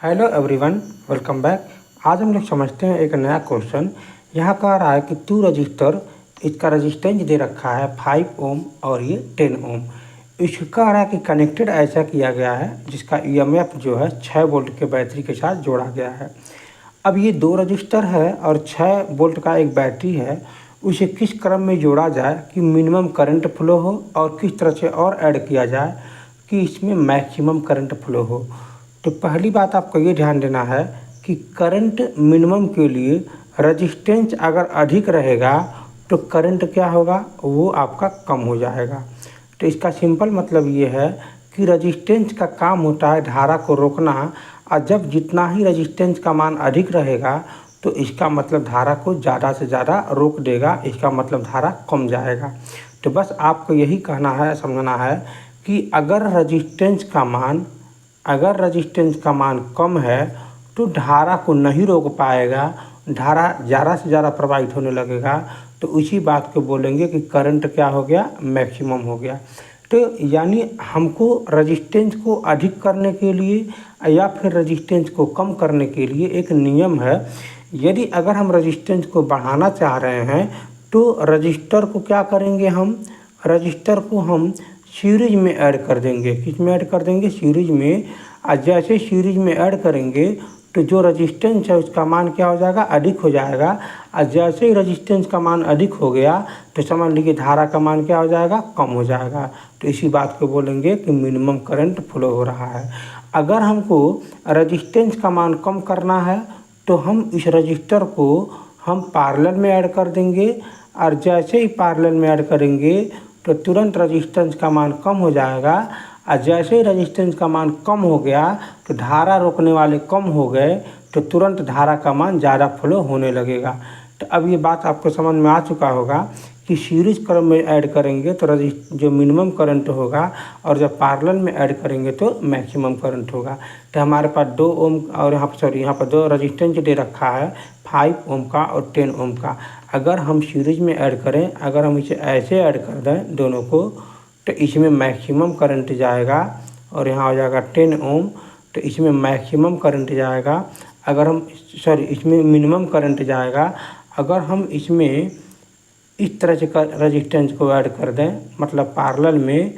Hello everyone, welcome back. आज हम लोग समझते हैं एक नया क्वेश्चन। यहाँ कह रहा है कि 2 रजिस्टर, इसका रजिस्टेंस दे रखा है 5 ओम और ये 10 ओम। इसको कह रहा है कि कनेक्टेड ऐसा किया गया है जिसका ईएमएफ जो है 6 वोल्ट के बैटरी के साथ जोड़ा गया है। अब ये 2 रजिस्टर है और 6 वोल्ट का एक बैटरी है। उसे किस क्रम में जोड़ा जाए कि मिनिमम करंट फ्लो हो और किस तरह से और ऐड किया जाए कि इसमें मैक्सिमम करंट फ्लो हो। तो पहली बात आपको ये ध्यान देना है कि करंट मिनिमम के लिए रजिस्टेंस अगर अधिक रहेगा तो करंट क्या होगा, वो आपका कम हो जाएगा। तो इसका सिंपल मतलब ये है कि रजिस्टेंस का काम होता है धारा को रोकना, और जब जितना ही रजिस्टेंस का मान अधिक रहेगा तो इसका मतलब धारा को ज़्यादा से ज़्यादा रोक देगा, इसका मतलब धारा कम जाएगा। तो बस आपको यही कहना है, समझना है कि अगर रजिस्टेंस का मान कम है तो धारा को नहीं रोक पाएगा, धारा ज़्यादा से ज़्यादा प्रवाहित होने लगेगा। तो उसी बात को बोलेंगे कि करंट क्या हो गया, मैक्सिमम हो गया। तो यानी हमको रजिस्टेंस को अधिक करने के लिए या फिर रजिस्टेंस को कम करने के लिए एक नियम है। यदि अगर हम रजिस्टेंस को बढ़ाना चाह रहे हैं तो रजिस्टर को क्या करेंगे, रजिस्टर को हम सीरीज में ऐड कर देंगे। किस में ऐड कर देंगे, सीरीज में। और जैसे सीरीज में ऐड करेंगे तो जो रजिस्टेंस है उसका मान क्या हो जाएगा, अधिक हो जाएगा। और जैसे ही रजिस्टेंस का मान अधिक हो गया तो समझ लीजिए धारा का मान क्या हो जाएगा, कम हो जाएगा। तो इसी बात को बोलेंगे कि मिनिमम करंट फ्लो हो रहा है। अगर हमको रजिस्टेंस का मान कम करना है तो हम इस रजिस्टर को हम पैरेलल में ऐड कर देंगे, और जैसे ही पैरेलल में ऐड करेंगे तो तुरंत रजिस्टेंस का मान कम हो जाएगा। और जैसे ही रजिस्टेंस का मान कम हो गया तो धारा रोकने वाले कम हो गए, तो तुरंत धारा का मान ज़्यादा फ्लो होने लगेगा। तो अब ये बात आपको समझ में आ चुका होगा कि सीरीज क्रम में ऐड करेंगे तो जो मिनिमम करंट होगा, और जब पैरेलल में ऐड करेंगे तो मैक्सिमम करंट होगा। तो हमारे पास 2 ओम और यहाँ पर 2 रजिस्टेंस दे रखा है, 5 ओम का और 10 ओम का। अगर हम सीरीज में ऐड करें, अगर हम इसे ऐसे ऐड कर दें दोनों को, तो इसमें मैक्सिमम करंट जाएगा और यहाँ हो जाएगा 10 ओम, तो इसमें मैक्सिमम करंट जाएगा। इसमें मिनिमम करंट जाएगा। अगर हम इसमें इस तरह से रजिस्टेंस को ऐड कर दें, मतलब पैरेलल में,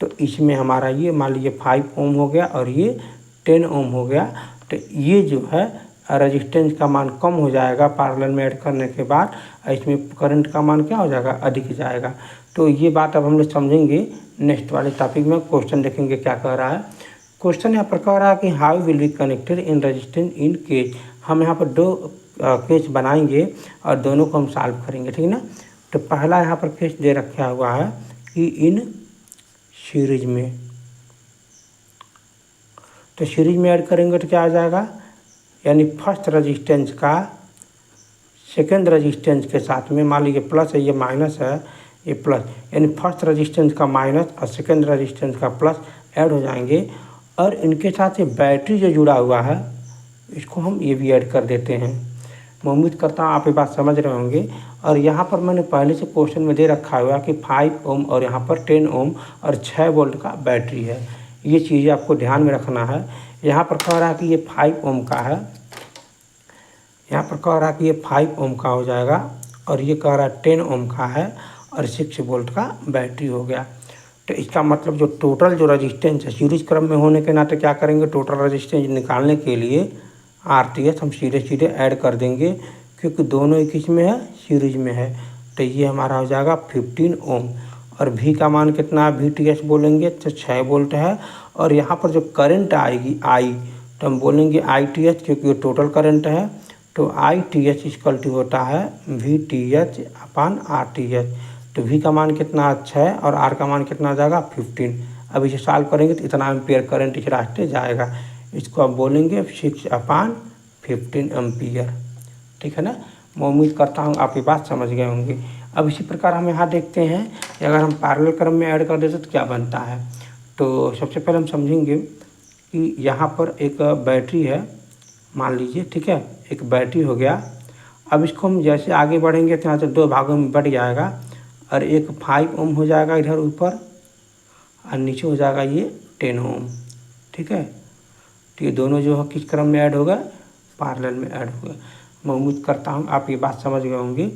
तो इसमें हमारा ये मान लीजिए 5 ओम हो गया और ये 10 ओम हो गया। तो ये जो है रजिस्टेंस का मान कम हो जाएगा पैरेलल में ऐड करने के बाद, इसमें करंट का मान क्या हो जाएगा, अधिक जाएगा। तो ये बात अब हम लोग समझेंगे नेक्स्ट वाले टॉपिक में। क्वेश्चन देखेंगे क्या कह रहा है। क्वेश्चन यहाँ पर कह रहा है कि how will be connected in resistance in case. हम यहाँ पर 2 केस बनाएंगे और दोनों को हम सॉल्व करेंगे, ठीक है ना। तो पहला यहाँ पर केस दे रखा हुआ है कि इन सीरीज में, तो सीरीज में ऐड करेंगे तो क्या आ जाएगा, यानी फर्स्ट रजिस्टेंस का सेकेंड रजिस्टेंस के साथ में, मान लीजिए प्लस है, ये माइनस है, ये प्लस, यानी फर्स्ट रजिस्टेंस का माइनस और सेकेंड रजिस्टेंस का प्लस ऐड हो जाएंगे। और इनके साथ ये बैटरी जो जुड़ा हुआ है इसको हम ये भी ऐड कर देते हैं। मैं उम्मीद करता हूँ आप ये बात समझ रहे होंगे। और यहाँ पर मैंने पहले से क्वेश्चन में दे रखा हुआ कि 5 ओम और यहाँ पर 10 ओम और 6 वोल्ट का बैटरी है। ये चीज़ें आपको ध्यान में रखना है। यहाँ पर कह रहा है कि ये 5 ओम का है, यहाँ पर कह रहा है कि ये 5 ओम का हो जाएगा, और ये कह रहा है 10 ओम का है और 6 वोल्ट का बैटरी हो गया। तो इसका मतलब जो टोटल जो रजिस्टेंस है, सीरीज क्रम में होने के नाते क्या करेंगे, टोटल रजिस्टेंस निकालने के लिए आरटीएस हम सीधे ऐड कर देंगे, क्योंकि दोनों एक किस में है, सीरीज में है। तो ये हमारा हो जाएगा 15 ओम। और भी का मान कितना है, VTS बोलेंगे तो 6 वोल्ट है। और यहाँ पर जो करंट आएगी I, तो हम बोलेंगे ITH, क्योंकि ये टोटल करंट है। तो ITH इक्वल टू होता है VTH अपान RTH। तो V का मान कितना, 6, और R का मान कितना आ जाएगा, 15। अब इसे सॉल्व करेंगे तो इतना एम्पियर करंट इस रास्ते जाएगा। इसको आप बोलेंगे 6/15 एम्पियर, ठीक है ना। मैं उम्मीद करता हूँ आप ये बात समझ गए होंगे। अब इसी प्रकार हम यहाँ देखते हैं कि अगर हम पैरेलल क्रम में ऐड कर देते तो क्या बनता है। तो सबसे पहले हम समझेंगे कि यहाँ पर एक बैटरी है, मान लीजिए, ठीक है, एक बैटरी हो गया। अब इसको हम जैसे आगे बढ़ेंगे तो यहाँ से 2 भागों में बढ़ जाएगा, और एक 5 ओम हो जाएगा इधर ऊपर, और नीचे हो जाएगा ये 10 ओम, ठीक है। तो ये दोनों जो है किस क्रम में ऐड होगा, पैरेलल में ऐड होगा। मैं उम्मीद करता हूँ आप ये बात समझ गए होंगे,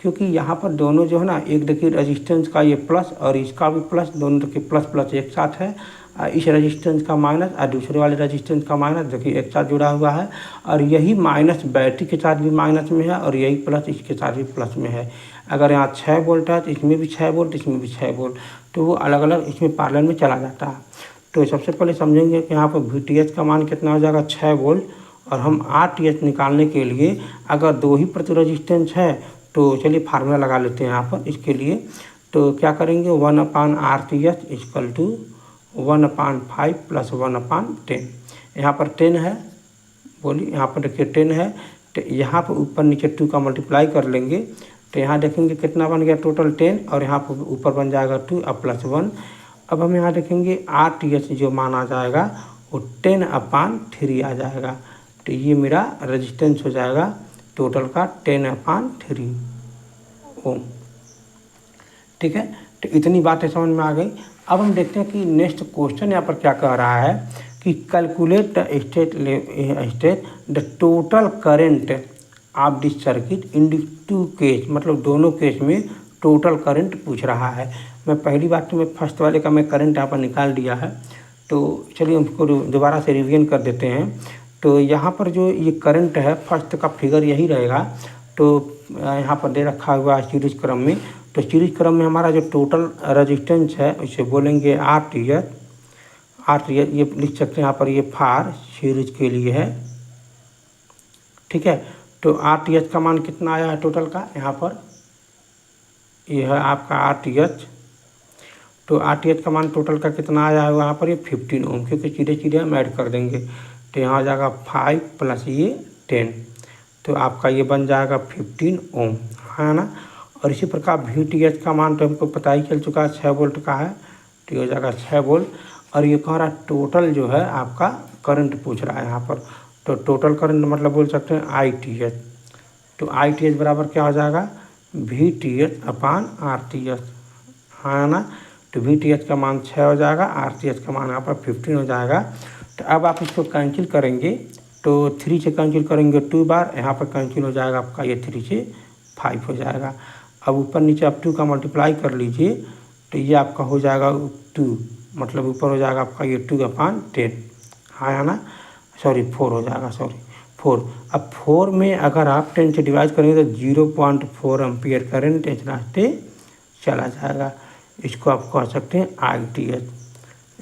क्योंकि यहाँ पर दोनों जो है ना, एक देखिए रेजिस्टेंस का ये प्लस और इसका भी प्लस, दोनों देखिए प्लस प्लस एक साथ है, इस रेजिस्टेंस का माइनस और दूसरे वाले रेजिस्टेंस का माइनस देखिए एक साथ जुड़ा हुआ है, और यही माइनस बैटरी के साथ भी माइनस में है और यही प्लस इसके साथ भी प्लस में है। अगर यहाँ 6 वोल्ट है तो इसमें भी 6 वोल्ट, इसमें भी 6 वोल्ट, तो वो अलग अलग इसमें पैरेलल में चला जाता है। तो सबसे पहले समझेंगे कि यहाँ पर VTH का मान कितना हो जाएगा, 6 वोल्ट, और हम RTH निकालने के लिए अगर 2 ही प्रति रेजिस्टेंस है तो चलिए फार्मूला लगा लेते हैं यहाँ पर इसके लिए। तो क्या करेंगे, 1/RTH इक्वल टू 1/5 प्लस 1/10। यहाँ पर 10 है, बोलिए यहाँ पर देखिए 10 है, तो यहाँ पर ऊपर नीचे 2 का मल्टीप्लाई कर लेंगे तो यहाँ देखेंगे कितना बन गया टोटल 10, और यहाँ पर ऊपर बन जाएगा 2 और प्लस 1। अब हम यहाँ देखेंगे RTH जो मान आ जाएगा वो 10/3 आ जाएगा, तो ये मेरा रेजिस्टेंस हो जाएगा टोटल का 10/3 ओम। ठीक है, तो इतनी बातें समझ में आ गई। अब हम देखते हैं कि नेक्स्ट क्वेश्चन यहाँ पर क्या कह रहा है कि calculate the total current of this circuit in the 2 case, मतलब दोनों केस में टोटल करंट पूछ रहा है। मैं पहली बात तो मैं फर्स्ट वाले का मैं करंट यहाँ पर निकाल दिया है, तो चलिए उसको दोबारा से रिवीजन कर देते हैं। तो यहाँ पर जो ये करंट है फर्स्ट का फिगर यही रहेगा, तो यहाँ पर दे रखा हुआ है सीरीज क्रम में, तो सीरीज क्रम में हमारा जो टोटल रेजिस्टेंस है उसे बोलेंगे RTH ये लिख सकते हैं यहाँ पर, ये फार सीरीज के लिए है। ठीक है, तो RTH का मान कितना आया है टोटल का, यहाँ पर ये है आपका RTH, तो RTH का मान टोटल का कितना आया है यहाँ पर, ये 15 ओम, क्योंकि सीधे सीधे हम ऐड कर देंगे, तो यहाँ आ जाएगा 5 प्लस ये 10, तो आपका ये बन जाएगा 15 ओम, है ना। और इसी प्रकार VTH का मान तो हमको पता ही चल चुका है 6 वोल्ट का है, तो ये हो जाएगा 6 वोल्ट। और ये कह रहा टोटल जो है आपका करंट पूछ रहा है यहाँ पर, तो टोटल करंट मतलब बोल सकते हैं ITH, तो ITH बराबर क्या हो जाएगा, VTH/RTH, है ना। तो VTH का मान 6 हो जाएगा, RTH का मान यहाँ पर 15 हो जाएगा। तो अब आप इसको कैंसिल करेंगे, तो 3 से कैंसिल करेंगे 2 बार, यहाँ पर कैंसिल हो जाएगा आपका ये 3 से 5 हो जाएगा। अब ऊपर नीचे आप 2 का मल्टीप्लाई कर लीजिए, तो ये आपका हो जाएगा 2, मतलब ऊपर हो जाएगा आपका ये 2/10, है ना, सॉरी 4 हो जाएगा, सॉरी 4। अब 4 में अगर आप 10 से डिवाइड करेंगे तो 0.4 एम्पियर करंट इस रास्ते चला जाएगा। इसको आप कह सकते हैं ITH।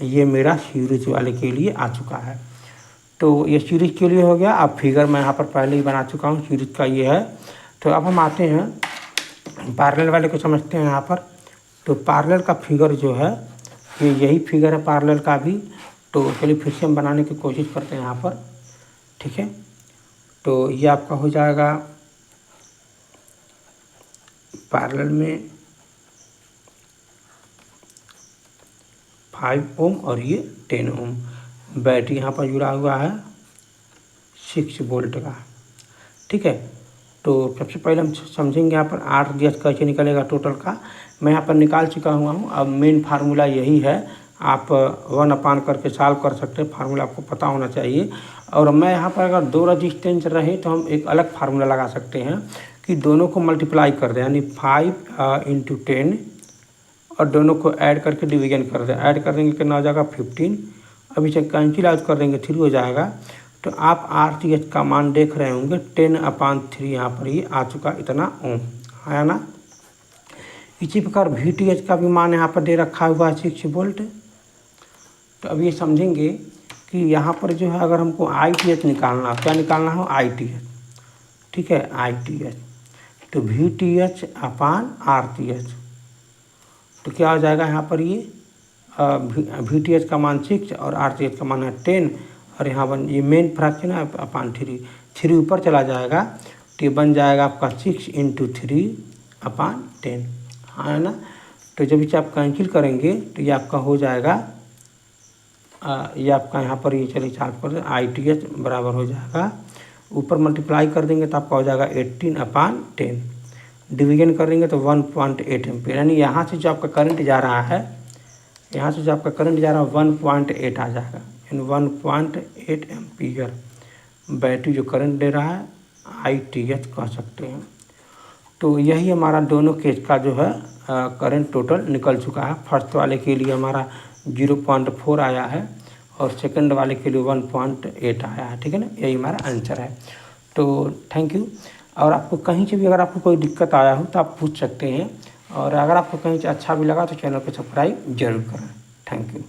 ये मेरा सीरीज वाले के लिए आ चुका है, तो ये सीरीज के लिए हो गया। अब फिगर मैं यहाँ पर पहले ही बना चुका हूँ, सीरीज का ये है। तो अब हम आते हैं पैरेलल वाले को समझते हैं यहाँ पर। तो पैरेलल का फिगर जो है ये यही फिगर है पैरेलल का भी, तो चलिए फिर से हम बनाने की कोशिश करते हैं यहाँ पर। ठीक है, तो ये आपका हो जाएगा पैरेलल में 5 ओम और ये 10 ओम। बैटरी यहाँ पर जुड़ा हुआ है 6 वोल्ट का। ठीक है, तो सबसे पहले हम समझेंगे यहाँ पर RTH कैसे निकलेगा टोटल का। मैं यहाँ पर निकाल चुका हुआ हूँ। अब मेन फार्मूला यही है, आप 1/, करके सॉल्व कर सकते हैं, फार्मूला आपको पता होना चाहिए। और मैं यहाँ पर अगर 2 रजिस्टेंस रहे तो हम एक अलग फार्मूला लगा सकते हैं कि दोनों को मल्टीप्लाई कर दें, यानी 5 × 10, और दोनों को ऐड करके डिवीजन कर दें। ऐड कर देंगे कितना हो जाएगा 15। अब इसे कैंसिल आउट कर देंगे 3 हो जाएगा। तो आप RTH का मान देख रहे होंगे 10/3 यहाँ पर ये आ चुका, इतना ओम, है ना। इसी प्रकार VTH का भी मान यहाँ पर दे रखा हुआ है 6 वोल्ट। तो अब ये समझेंगे कि यहाँ पर जो है अगर हमको ITH निकालना, क्या निकालना हो, ITH। ठीक है, ITH, तो VTH/RTH, तो क्या हो जाएगा यहाँ पर ये VTH का मान 6 और RTH का मान है 10, और यहाँ बन ये मेन फ्रैक्शन है /3 ऊपर चला जाएगा, तो ये बन जाएगा आपका 6 × 3/10, है ना। तो जब इसे आप कैंसिल करेंगे तो ये आपका हो जाएगा, ये आपका यहाँ पर ये चलिए सॉल्व कर दें, ITH बराबर हो जाएगा, ऊपर मल्टीप्लाई कर देंगे तो आपका हो जाएगा 18/10, डिवीजन करेंगे तो 1.8 एम्पियर, यानी यहाँ से जो आपका करंट जा रहा है, यहाँ से जो आपका करंट जा रहा है 1.8 आ जाएगा, यानी 1.8 एम्पीयर बैटरी जो करंट दे रहा है ITH कह सकते हैं। तो यही हमारा दोनों केस का जो है करंट टोटल निकल चुका है। फर्स्ट वाले के लिए हमारा 0.4 आया है और सेकंड वाले के लिए 1.8 आया है, ठीक है ना। यही हमारा आंसर है। तो थैंक यू। और आपको कहीं से भी अगर आपको कोई दिक्कत आया हो तो आप पूछ सकते हैं, और अगर आपको कहीं से अच्छा भी लगा तो चैनल को सब्सक्राइब जरूर करें। Thank you.